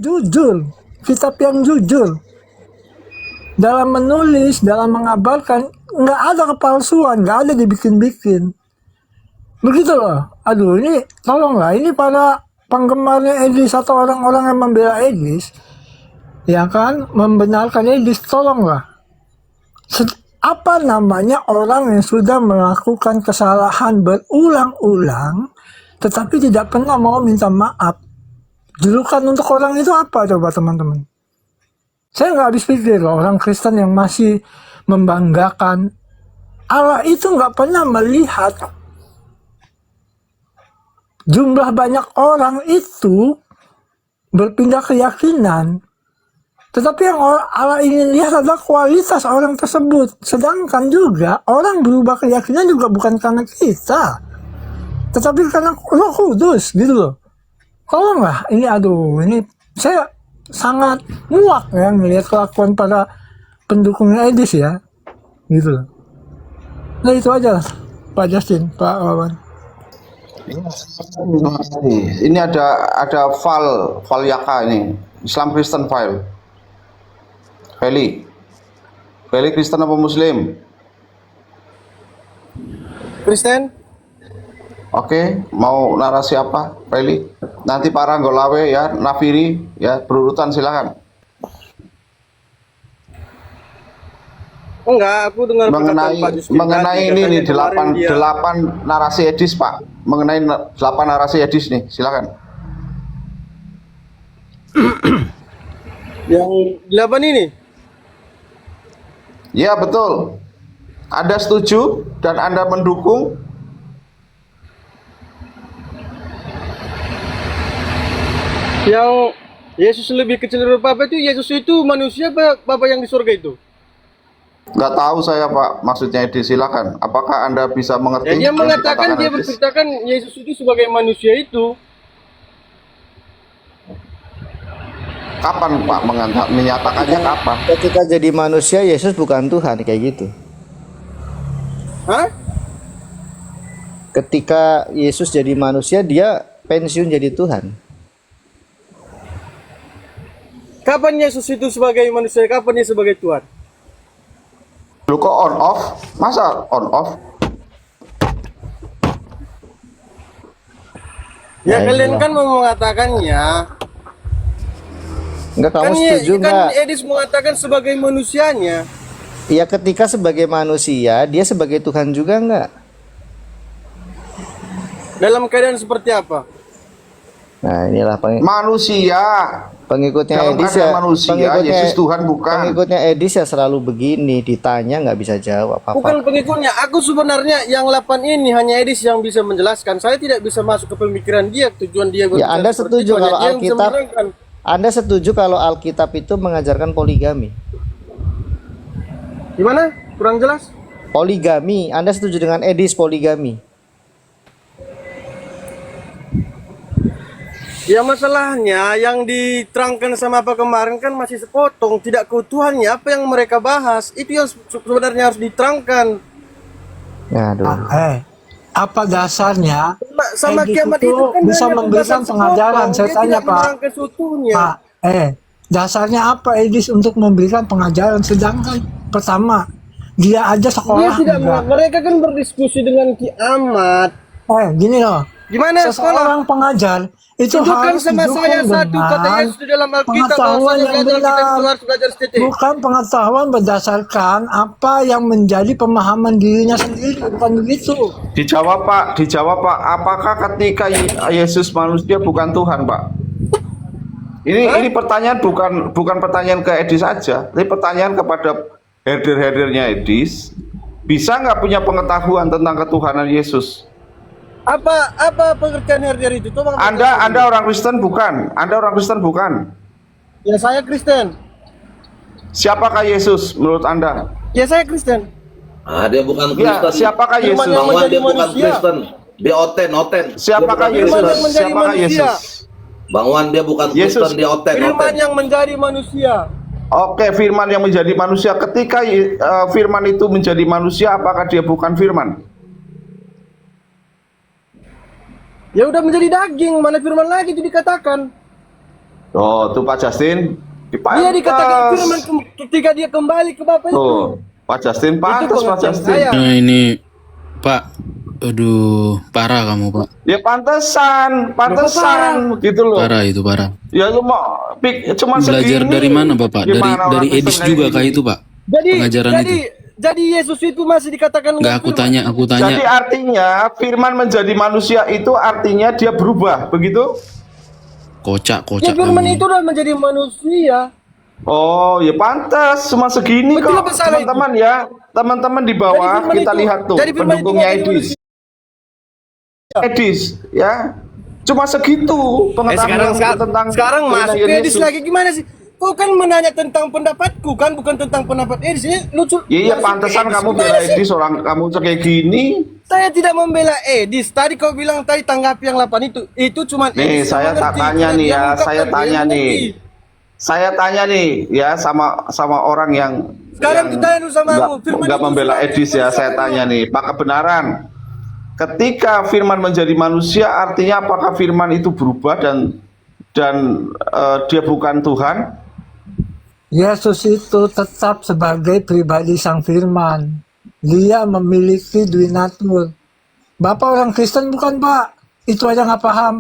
jujur, kitab yang jujur. Dalam menulis, dalam mengabarkan, nggak ada kepalsuan, nggak ada dibikin-bikin. Begitu loh. Aduh, ini tolonglah, ini para penggemarnya Edis atau orang-orang yang membela Edis, ya kan, membenarkan Edis, tolonglah. Apa namanya orang yang sudah melakukan kesalahan berulang-ulang, tetapi tidak pernah mau minta maaf. Julukan untuk orang itu apa coba teman-teman? Saya nggak habis pikir loh, orang Kristen yang masih membanggakan Allah itu nggak pernah melihat jumlah banyak orang itu berpindah keyakinan. Tetapi yang Allah ingin lihat adalah kualitas orang tersebut. Sedangkan juga orang berubah keyakinan juga bukan karena kita, tetapi karena Roh Kudus gitu loh. Tolonglah, ini aduh, ini saya sangat muak ya melihat kelakuan para pendukungnya Edis ya, gitu loh. Nah itu aja Pak Justin, Pak Wawan. Ini ada file Yaka ini, Islam Kristen file. Feli Kristen apa Muslim? Kristen. Oke, mau narasi apa, Feli? Nanti para Anggolawe ya, Nafiri ya, berurutan silakan. Enggak, aku dengar mengenai ini nih 8 narasi Edis, Pak. Mengenai 8 narasi Edis nih, silakan. Yang 8 ini? Ya, betul. Anda setuju dan Anda mendukung? Yang Yesus lebih kecil dari Bapa itu, Yesus itu manusia apa Bapa yang di surga itu? Nggak tahu saya, Pak. Maksudnya Edis, silakan. Apakah Anda bisa mengerti? Ya, dia mengatakan, dia berceritakan Yesus itu sebagai manusia itu. Kapan Pak menyatakannya kapan? Ketika jadi manusia, Yesus bukan Tuhan, kayak gitu. Hah? Ketika Yesus jadi manusia, dia pensiun jadi Tuhan. Kapan Yesus itu sebagai manusia, kapan dia sebagai Tuhan? Lu kok on off? Masa on off? Ya, Ya, kalian iya. kan mau mengatakannya. Enggak, kamu Kan, setuju kan enggak? Edis mengatakan sebagai manusianya. Ya, ketika sebagai manusia, dia sebagai Tuhan juga enggak? Dalam keadaan seperti apa? Nah, inilah Manusia. pengikutnya Dalam Edis keadaan ya. manusia, Yesus Tuhan bukan. Pengikutnya Edis ya selalu begini, ditanya nggak bisa jawab apa-apa. Bukan pengikutnya. Aku sebenarnya yang 8 ini hanya Edis yang bisa menjelaskan. Saya tidak bisa masuk ke pemikiran dia, tujuan dia. Ya, Anda seperti setuju itu. kalau Hanya dia yang bisa Alkitab menerangkan. Anda setuju kalau Alkitab itu mengajarkan poligami? Gimana? Kurang jelas? Poligami, Anda setuju dengan Edis poligami? Ya, masalahnya yang diterangkan sama apa kemarin kan masih sepotong, tidak keutuhannya. Apa yang mereka bahas itu yang sebenarnya harus diterangkan. Aduh. Apa dasarnya Sama Edis kiamat itu itu kan bisa hanya memberikan pembahasan pengajaran? sepotong. Saya Dia tanya tidak Pak, menerangkan seutuhnya. dasarnya apa Edis untuk memberikan pengajaran? Sedangkan pertama, dia aja Dia sekolah tidak enggak. mereka kan berdiskusi dengan kiamat. Gini loh, Gimana sekolah? seseorang pengajar itu Tunjukkan harus sama saya didukung satu kata dengan Yesus di dalam Alkitab pengetahuan bahwasanya yang belajar Alkitab itu benar, harus belajar setitik. bukan pengetahuan berdasarkan apa yang menjadi pemahaman dirinya sendiri, bukan begitu. Dijawab Pak. Apakah ketika Yesus manusia bukan Tuhan, Pak? Ini pertanyaan bukan pertanyaan ke Edis saja, tapi pertanyaan kepada herder-herdernya Edis. Bisa nggak punya pengetahuan tentang ketuhanan Yesus? Apa pengertian herder itu? Coba Anda orang Kristen bukan? Anda orang Kristen bukan? Ya, saya Kristen. Siapakah Yesus menurut Anda? Ya, saya Kristen. Dia bukan Ya, Kristen. siapakah Firman Yesus? yang Bang Wan, menjadi dia bukan manusia. Kristen. Dia oten. Siapakah Dia bukan Firman yang Yesus? menjadi Siapakah manusia. Yesus? Bang Wan, dia bukan Yesus. Kristen, dia oten. Firman yang menjadi manusia. Oke, firman yang menjadi manusia. Ketika firman itu menjadi manusia, apakah dia bukan firman? Ya udah menjadi daging, mana firman lagi itu dikatakan. Oh, tuh Pak Justin Dia dikatakan firman ketika dia kembali ke Bapa itu. Tuh, Pak Justin pantas Pak pengertian Justin. saya. Nah ini Pak, aduh parah kamu Pak, Ya pantesan gitu loh. parah itu parah. Ya lu mau cuma Belajar segini. dari mana Bapak? Gimana Dari orang Edis Kristen juga kayak kah gini? itu Pak? Jadi Pengajaran jadi itu. jadi Yesus itu masih dikatakan Enggak, aku firman. tanya. Jadi artinya firman menjadi manusia itu artinya dia berubah, begitu? Kocak Ya firman kamu. itu udah menjadi manusia. Oh, ya pantas cuma segini Betul kok, apa salah itu? teman-teman ya. Teman-teman di bawah Jadi firman kita itu- lihat tuh jadi firman itu pendukungnya nggak jadi Edis. Edis, ya. Cuma segitu pengetahuan sekarang masuk kebenaran ke Edis Yesus. lagi gimana sih? Kau kan menanya tentang pendapatku kan, bukan tentang pendapat Edis. Ini lucu. Iya, masuk ke pantesan Edis. kamu Gimana bela sih? Edis, orang kamu kayak gini. Saya tidak membela Edis. Tadi kau bilang tadi tanggapi yang 8 itu. Itu cuma Nih, Edis saya yang tak mengerti. tanya Karena nih dia ya, mengungkapkan, saya dia tanya nih. mengerti. Saya tanya nih ya sama orang yang Sekarang yang kita dulu sama kamu, firman nggak itu membela sudah Edis ya, saya tanya nih, Pak kebenaran. Ketika firman menjadi manusia artinya apakah firman itu berubah dan dia bukan Tuhan? Yesus itu tetap sebagai pribadi sang firman. Dia memiliki dui natur. Bapak orang Kristen bukan Pak? Itu aja nggak paham.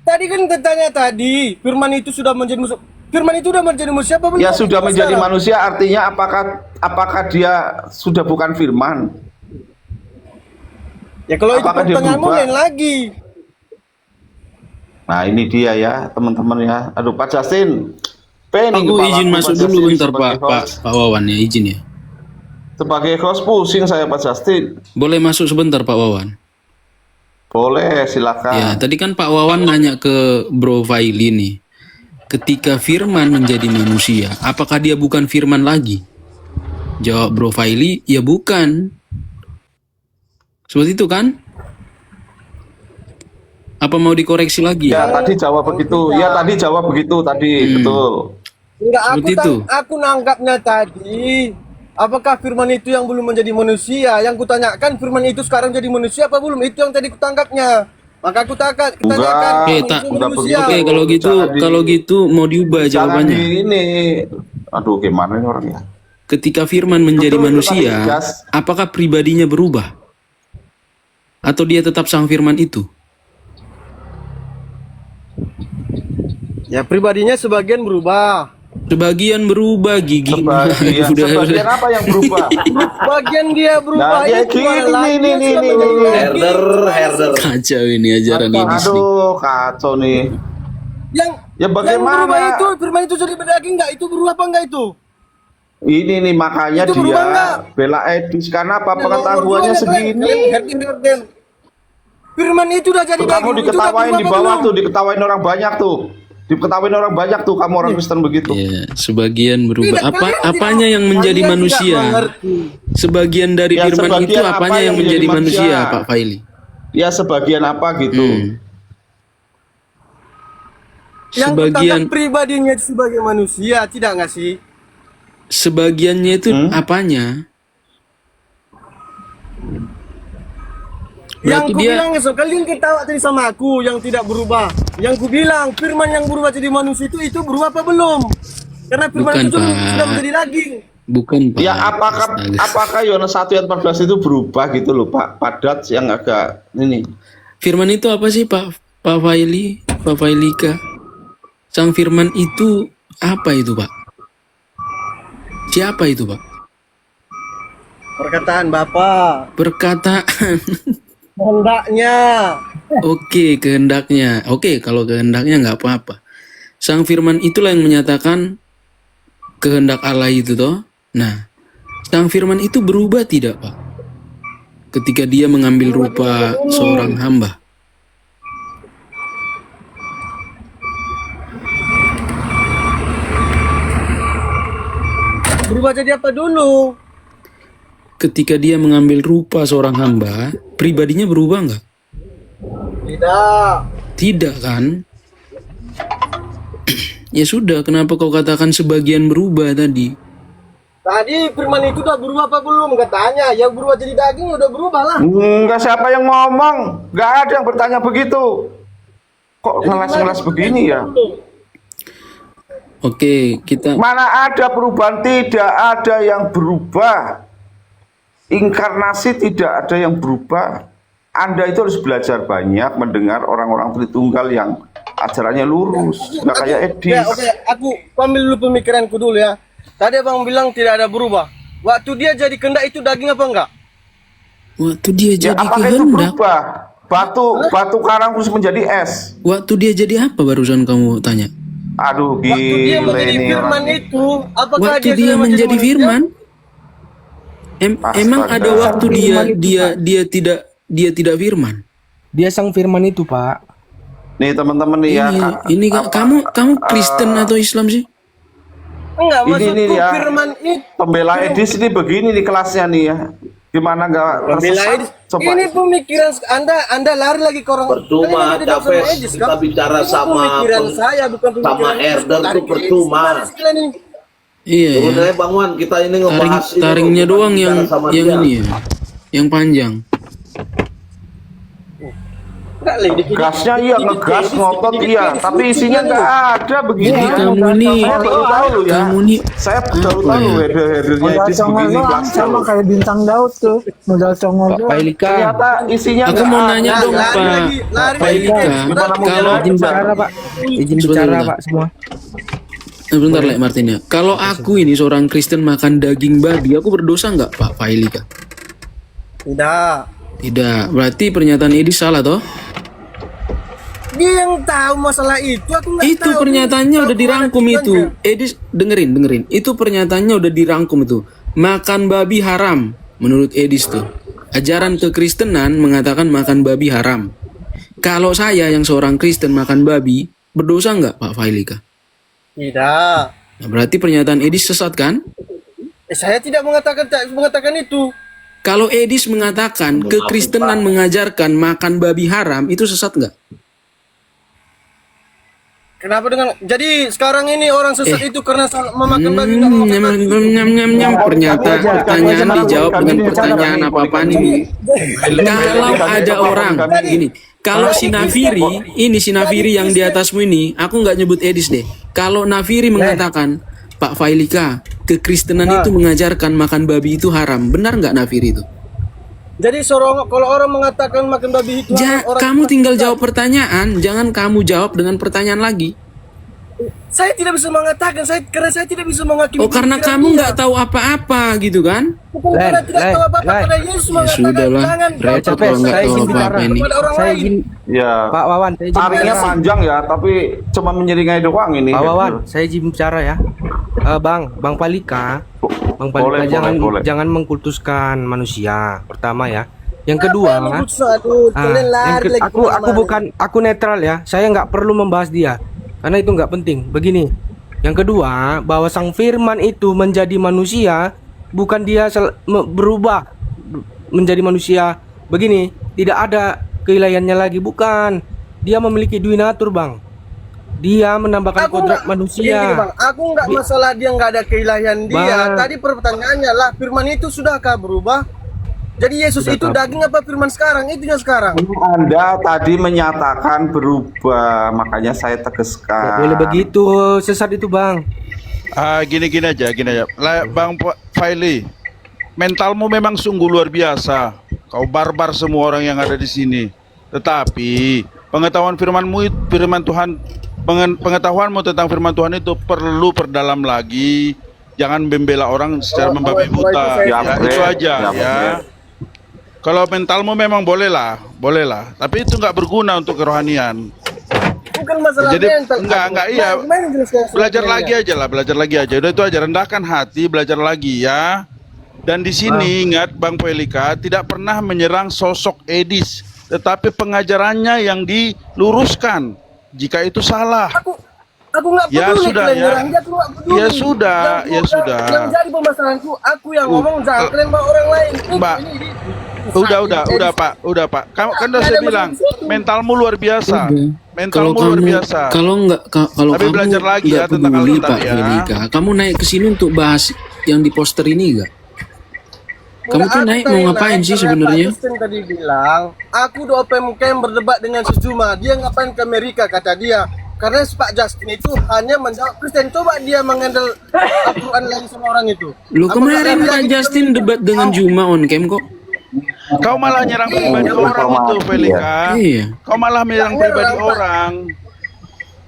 Tadi kan tertanya tadi, firman itu sudah menjadi manusia. Firman itu sudah menjadi manusia apa belum? Ya sudah menjadi Sekarang. manusia artinya apakah dia sudah bukan firman? Ya kalau itu Apakah dia pertanyaanmu berubah? lain lagi. Nah ini dia ya teman-teman ya. Aduh Pak Justin, pening Aku kepala izin aku, masuk Pak dulu Justin, bentar sebagai Pak host. Wawan ya, izin ya. Sebagai host pusing saya Pak Justin. Boleh masuk sebentar Pak Wawan? Boleh silakan. Ya, tadi kan Pak Wawan nanya ke Bro Faili nih. Ketika firman menjadi manusia, apakah dia bukan firman lagi? Jawab Bro Faili, ya bukan. Seperti itu kan? Apa mau dikoreksi lagi? Ya tadi jawab begitu. Ya tadi jawab begitu tadi betul. Enggak, Seperti itu. aku nangkapnya tadi. Apakah firman itu yang belum menjadi manusia? Yang kutanyakan firman itu sekarang jadi manusia apa belum? Itu yang tadi kutangkapnya. Maka aku tanyakan. Enggak. Oke, itu tak. manusia. Oke, kalau gitu, Jangan di- kalau gitu mau diubah Jangan jawabannya. di ini. Aduh gimana ini orangnya? Ketika firman menjadi Betul, manusia, Pak Gas. apakah pribadinya berubah? Atau dia tetap sang firman itu? Ya pribadinya sebagian berubah. Sebagian berubah gigi. Sebagian apa yang berubah? Bagian dia berubah Nah, ya itu gini, malah lagi nih, dia nih, sudah nih, menjadi nih. lagi. Herder. Kacau ini ajaran Edis nih. Aduh kacau nih. Yang Ya bagaimana? yang berubah itu firman itu jadi berdaging enggak? Itu berubah apa enggak itu? Ini nih makanya Itu berubah nggak? dia bela Edis karena apa Nomor pengetahuannya dua, segini. Herden. Firman itu udah jadi Tuh, kamu daging, itu udah diketawain berubah di apa bawah belum? tuh, diketawain orang banyak tuh. Diketawain orang banyak tuh kamu orang Kristen begitu. Ya, sebagian berubah. Tidak, kalian Apanya tidak- yang menjadi kalian manusia? tidak mengerti. Sebagian dari Ya, firman itu sebagian apa apanya yang yang menjadi menjadi manusia, manusia? Pak Faili? Ya sebagian apa gitu. Yang Sebagian tentang pribadinya sebagai manusia, tidak nggak sih? sebagiannya itu apanya? Yang Berarti ku dia bilang so, kalian ketawa tadi sama aku yang tidak berubah. Yang ku bilang firman yang berubah jadi manusia itu berubah apa belum? Karena firman Bukan, itu Pak. sudah menjadi daging. bukan Pak. Ya apakah Yohanes 1 ayat 14 itu berubah gitu loh Pak? Padat yang agak ini. Firman itu apa sih Pak Faili, Pak Failika? Sang firman itu apa itu Pak? Siapa itu Pak? Perkataan Bapa, Perkataan. hendaknya. Oke, kehendaknya. Oke, kalau kehendaknya nggak apa-apa. Sang firman itulah yang menyatakan kehendak Allah itu toh. Nah, sang firman itu berubah tidak, Pak? Ketika dia mengambil rupa seorang hamba. Berubah jadi apa dulu? Ketika dia mengambil rupa seorang hamba, pribadinya berubah nggak? Tidak. Tidak kan? Ya sudah, kenapa kau katakan sebagian berubah tadi? Tadi firman itu udah berubah apa belum? Katanya yang berubah jadi daging udah berubah lah. Enggak, siapa yang ngomong? Enggak ada yang bertanya begitu. Kok ngeles-ngeles begini ya? Oke, kita Mana ada perubahan? Tidak ada yang berubah. Inkarnasi tidak ada yang berubah. Anda itu harus belajar banyak mendengar orang-orang Tritunggal yang ajarannya lurus, nggak kayak Edis. Ya, oke, aku ambil dulu pemikiranku dulu ya. Tadi abang bilang tidak ada berubah. Waktu dia jadi kehendak itu daging apa enggak? waktu dia Ya, jadi apakah itu kehendak, berubah? Batu karang terus menjadi es. waktu dia jadi apa barusan kamu tanya? Aduh, Waktu dia gile menjadi ini firman orang. itu, apakah Waktu dia dia sudah menjadi manusia? firman, emang Astaga. ada waktu dia tidak firman. Dia sang firman itu, Pak. Nih teman-teman nih ya. Ini kamu Kristen atau Islam sih? Enggak, Ini maksudku ya. firman itu. Pembela Edis ini begini nih kelasnya nih ya. Gimana nggak Pembela tersesat? Edis. Coba. Ini pemikiran Anda lari lagi ke orang. Percuma, Kalian tidak sama capek. Edis, Kita kan? bicara Itu sama pemikiran saya, bukan sama pemikiran herder Tarik itu percuma. Edis. Gimana sih kalian ini? Iya ya. Sebenarnya Bang Wan, kita ini ngebahas ini Taringnya kok, doang bukan yang bicara sama yang dia. ini ya, yang panjang. Enggak lagi dikit. Gasnya iya ngegas ngotot iya, tapi isinya nggak ada begini. Jadi kamu nih, Saya baru tahu loh ya. kamu nih Saya baru apa tahu ya? herdernya Modal Edis congol begini doang, gasnya. sama kayak bintang Daud tuh. Modal congol Pak doang. Ilika. Ternyata isinya Aku nggak mau ada. nanya dong lari Pak, lagi, lari Pak lagi. Ilika. Gimana mau Kalau jalan? Izin bicara, Pak. Izin Sebentar, bicara, sebentar. Pak, semua. Bentar Lek Martin ya. Kalau aku ini seorang Kristen makan daging babi, aku berdosa nggak Pak Failika? Tidak. Tidak. Berarti pernyataan Edis salah toh? Dia yang tahu masalah itu, aku nggak Itu tahu. pernyataannya udah Tahu dirangkum mana itu. tujuannya. Edis dengerin. Itu pernyataannya udah dirangkum itu. Makan babi haram menurut Edis tuh. Ajaran kekristenan mengatakan makan babi haram. Kalau saya yang seorang Kristen makan babi, berdosa nggak Pak Failika? Tidak. Nah, berarti pernyataan Edis sesat kan? Saya tidak mengatakan itu. Kalau Edis mengatakan kekristenan mengajarkan makan babi haram, itu sesat nggak? Kenapa dengan jadi sekarang ini orang sesat itu karena memakan babi nggak memakan babi? Pertanyaan dijawab dengan pertanyaan apa-apaan ini. Kalau ada orang gini, kalau si Nafiri yang di atasmu ini, aku nggak nyebut Edis deh. Kalau Nafiri mengatakan Pak Failika, kekristenan itu mengajarkan makan babi itu haram, benar nggak Nafiri itu? Jadi kalau orang mengatakan makan babi itu orang Kamu tinggal jawab pertanyaan, jangan kamu jawab dengan pertanyaan lagi. saya tidak bisa mengatakan karena saya tidak bisa menghakimi. Oh, karena pikiran kamu dia. nggak tahu apa-apa gitu kan? Bukan karena tidak tahu apa-apa Len. karena Yesus Ya mengatakan sudahlah, jangan repot capek, kalau nggak saya tahu izin apa-apa bicara. ini. kepada orang Saya lain. izin, Ya. Pak Wawan, saya izin Taringnya bicara. panjang ya, tapi cuma menyeringai doang ini. Pak Wawan, saya izin bicara ya. Bang Palika, Boleh, jangan mengkultuskan manusia. Pertama ya. Yang kedua, Kalian lari lagi aku netral ya. Saya nggak perlu membahas dia karena itu nggak penting. Begini, yang kedua bahwa sang Firman itu menjadi manusia, bukan dia berubah menjadi manusia. Begini, tidak ada keilahiannya lagi, bukan. Dia memiliki dui natur, Bang. Dia menambahkan kodrat manusia. Bang. Aku nggak masalah dia nggak ada keilahian dia. Bang. Tadi pertanyaannya lah, firman itu sudahkah berubah? Jadi Yesus itu daging apa firman sekarang? Itu yang sekarang. Anda tadi menyatakan berubah, makanya saya tegaskan. Nggak boleh begitu, sesat itu, Bang. Gini aja. Bang Faili, mentalmu memang sungguh luar biasa. Kau barbar semua orang yang ada di sini. Tetapi pengetahuanmu tentang firman Tuhan itu perlu perdalam lagi. Jangan membela orang secara membabi buta. Ya, Itu aja ya, ya. Kalau mentalmu memang bolehlah. Tapi itu nggak berguna untuk kerohanian. Bukan masalah Jadi mental. enggak iya. Gimana jelaskan Belajar sebenarnya? lagi aja. Udah itu aja, rendahkan hati, belajar lagi ya. Dan di sini ingat Bang Pelika tidak pernah menyerang sosok Edis, tetapi pengajarannya yang diluruskan. Jika itu salah, Aku nggak peduli Ya sudah, kalian ya. nyerang dia, aku nggak peduli. Ya sudah, ya sudah. Yang jadi permasalahanku, aku yang ngomong jangan kalian bawa orang lain. Mbak. Udah Pak. Kamu kan udah saya bilang, mentalmu luar biasa. Mentalmu luar biasa. Kalau Tapi kamu belajar lagi nggak ya tentang peduli Alkitab Pak ya. Failika, kamu naik ke sini untuk bahas yang di poster ini nggak? Kamu tuh naik mau ngapain sih sebenarnya? Kristen tadi bilang, aku udah open camp berdebat dengan si Zuma. Dia ngapain ke Amerika kata dia. karena si Pak Justin itu hanya menjawab Kristen. Coba dia menghandle Al-Quran lagi sama orang itu. Lu Apakah kemarin dia Pak lagi Justin debat dengan Juma on cam kok. Kau malah nyerang pribadi orang itu, Felika. Iya. Kau malah menyerang pribadi orang.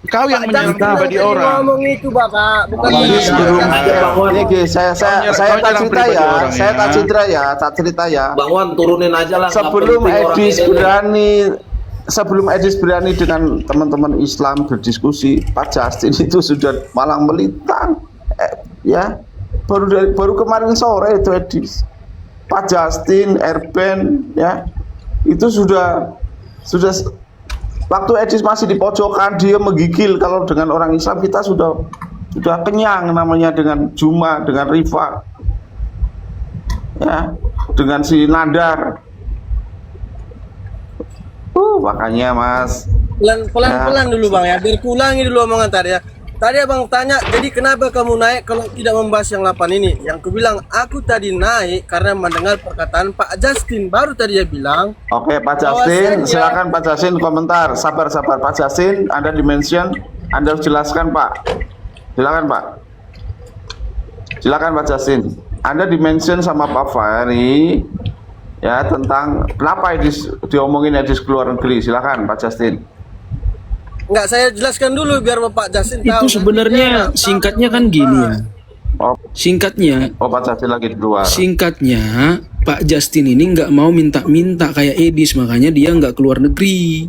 Kau yang menyerang pribadi orang. ngomong itu Bapak, bukan Ini dia. sebelum ini guys, saya Kau tak nyerang cerita pribadi ya, orang saya ya. tak cerita ya, tak cerita ya. Bang Wan turunin aja lah. nggak Sebelum penting orang Edis ini. berani dengan teman-teman Islam berdiskusi, Pak Justin itu sudah malang melintang, ya. Baru kemarin sore itu Edis, Pak Justin, Erben, ya, itu sudah waktu Edis masih di pojokan dia menggigil. Kalau dengan orang Islam kita sudah kenyang namanya, dengan Juma, dengan Rifa, ya, dengan si Nadar. Makanya Mas, Pelan-pelan dulu Bang ya, biar kulangi dulu omongan tadi ya. Tadi Abang tanya, jadi kenapa kamu naik kalau tidak membahas yang 8 ini? Yang ku bilang, aku tadi naik karena mendengar perkataan Pak Justin. Baru tadi dia bilang, oke Pak Justin, bahwasannya- silakan Pak Justin komentar. Sabar Pak Justin, Anda dimention, Anda harus jelaskan Pak. Silakan Pak. Silakan Pak Justin. Anda dimention sama Pak Fahri ya tentang kenapa diomongin Edis keluar negeri. Silakan Pak Justin. Enggak, saya jelaskan dulu biar Bapak Justin tahu. Itu sebenarnya singkatnya kan gini ya. Oh, Singkatnya, Pak Justin lagi di luar. singkatnya Pak Justin ini nggak mau minta-minta kayak Edis, makanya dia nggak keluar negeri.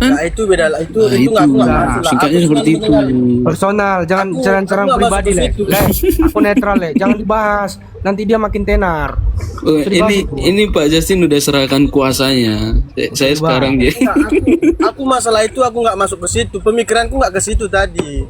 Nah, itu beda lah. Itu Nah, itu nggak aku nggak bahas lah. singkatnya Aku seperti cuma itu. mendengar. Personal, jangan Aku- serang aku nggak pribadi masuk Le. ke situ. Le, aku netral Le, jangan dibahas. Nanti dia makin tenar. Oh, ini Pak Justin udah serahkan kuasanya. Saya sekarang jadi. Aku masalah itu aku nggak masuk ke situ. Pemikiranku nggak ke situ tadi.